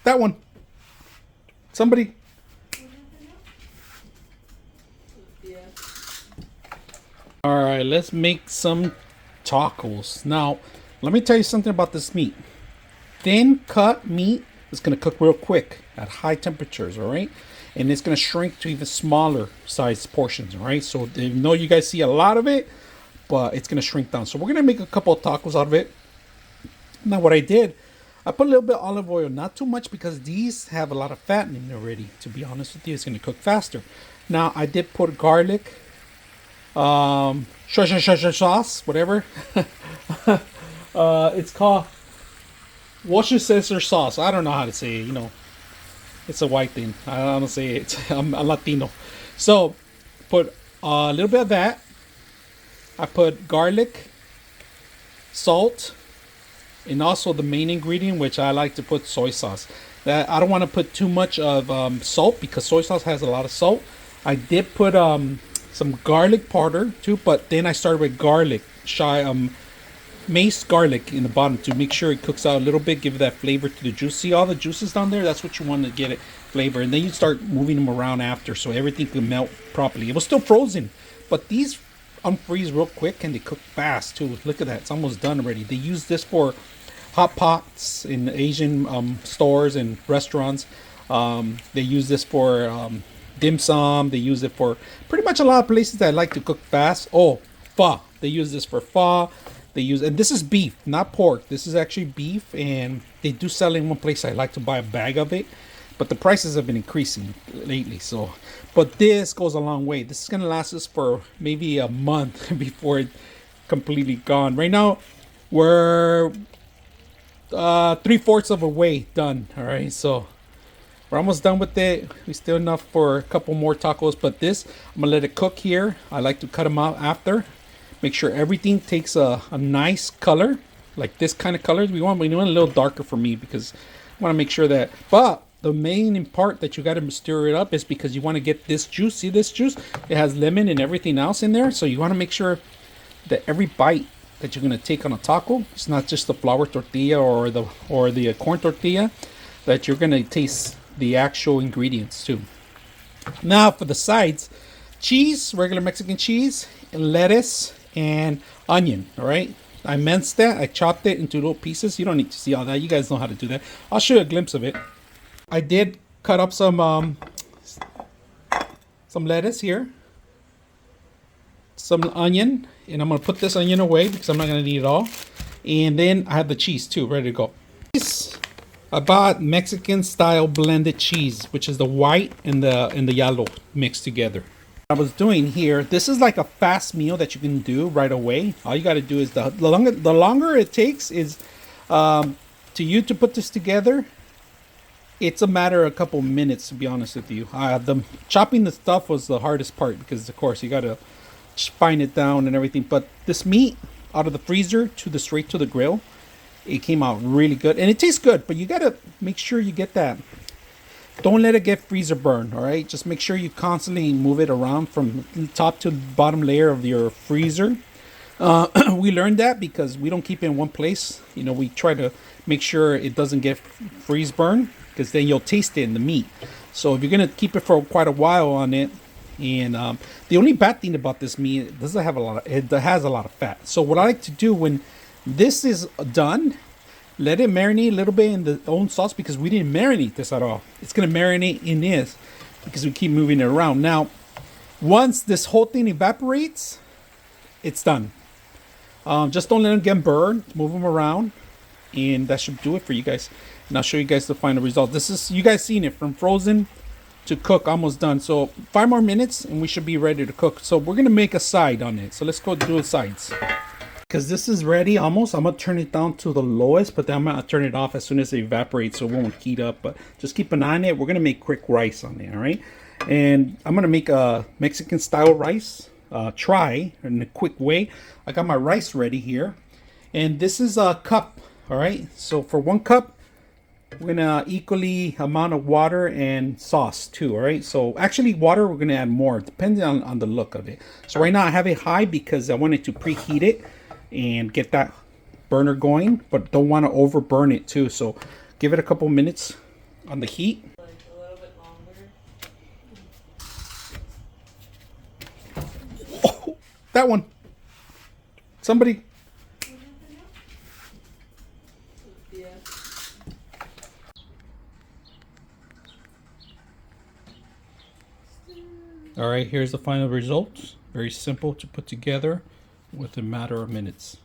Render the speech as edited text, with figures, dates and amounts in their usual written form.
That one. Somebody. All right, let's make some tacos. Now, let me tell you something about this meat. Thin cut meat is going to cook real quick at high temperatures, all right? And it's going to shrink to even smaller size portions, all right? So, I know you guys see a lot of it, but it's going to shrink down. So, we're going to make a couple of tacos out of it. Now, what I did, I put a little bit of olive oil, not too much because these have a lot of fat in them already. To be honest with you, it's going to cook faster. Now, I did put garlic, sauce, whatever. It's called Worcestershire sauce. I don't know how to say it. You know, it's a white thing. I don't say it. I'm a Latino. So, put a little bit of that. I put garlic, salt, and also the main ingredient, which I like to put soy sauce. That I don't want to put too much of salt because soy sauce has a lot of salt. I did put some garlic powder too, but then I started with garlic, minced garlic in the bottom to make sure it cooks out a little bit, give that flavor to the juice. See all the juices down there? That's what you want to get it flavor, and then you start moving them around after so everything can melt properly. It was still frozen, but these unfreeze real quick and they cook fast too. Look at that, it's almost done already. They use this for hot pots in Asian stores and restaurants. They use this for dim sum. They use it for pretty much a lot of places that like to cook fast. Oh, pho. They use this for pho. They use, and this is beef, not pork. This is actually beef, and they do sell it in one place. I like to buy a bag of it, but the prices have been increasing lately. So, but this goes a long way. This is gonna last us for maybe a month before it's completely gone. Right now, we're 3/4 of a way done. All right, so we're almost done with it. We still enough for a couple more tacos, but this I'm gonna let it cook here. I like to cut them out after. Make sure everything takes a nice color, like this kind of color. We want a little darker for me because I want to make sure that. But the main part that you got to stir it up is because you want to get this juice. See this juice? It has lemon and everything else in there, so you want to make sure that every bite that you're gonna take on a taco, it's not just the flour tortilla or the corn tortilla, that you're gonna taste the actual ingredients too. Now for the sides, cheese, regular Mexican cheese, and lettuce and onion. All right, I minced that. I chopped it into little pieces. You don't need to see all that. You guys know how to do that. I'll show you a glimpse of it. I did cut up some lettuce here, some onion, and I'm gonna put this onion away because I'm not gonna need it all. And then I have the cheese too, ready to go. I bought Mexican style blended cheese, which is the white and the yellow mixed together. I was doing here, this is like a fast meal that you can do right away. All you got to do is the longer it takes is to put this together. It's a matter of a couple minutes, to be honest with you. The chopping the stuff was the hardest part because of course you got to fine it down and everything. But this meat out of the freezer to straight to the grill, it came out really good and it tastes good. But you got to make sure you get that. Don't let it get freezer burn, all right? Just make sure you constantly move it around from top to bottom layer of your freezer. We learned that because we don't keep it in one place. You know, we try to make sure it doesn't get freeze burn because then you'll taste it in the meat. So if you're gonna keep it for quite a while on it, and the only bad thing about this meat, it has a lot of fat. So what I like to do when this is done, let it marinate a little bit in the own sauce because we didn't marinate this at all. It's gonna marinate in this because we keep moving it around. Now, once this whole thing evaporates, it's done. Just don't let them get burned. Move them around, and that should do it for you guys. And I'll show you guys the final result. This is you guys seen it from frozen to cook, almost done. So 5 more minutes, and we should be ready to cook. So we're gonna make a side on it. So let's go do the sides. Because this is ready almost. I'm gonna turn it down to the lowest, but then I'm gonna turn it off as soon as it evaporates so it won't heat up. But just keep an eye on it. We're gonna make quick rice on it, all right? And I'm gonna make a Mexican style rice. Try in a quick way. I got my rice ready here, and this is a cup. All right. So for 1 cup, we're gonna equally amount of water and sauce too. All right. So actually, water we're gonna add more depending on the look of it. So right now I have it high because I wanted to preheat it and get that burner going, but don't want to over burn it too. So give it a couple minutes on the heat. Like a little bit longer. Oh, that one. Somebody. Yeah. All right, here's the final results. Very simple to put together with a matter of minutes.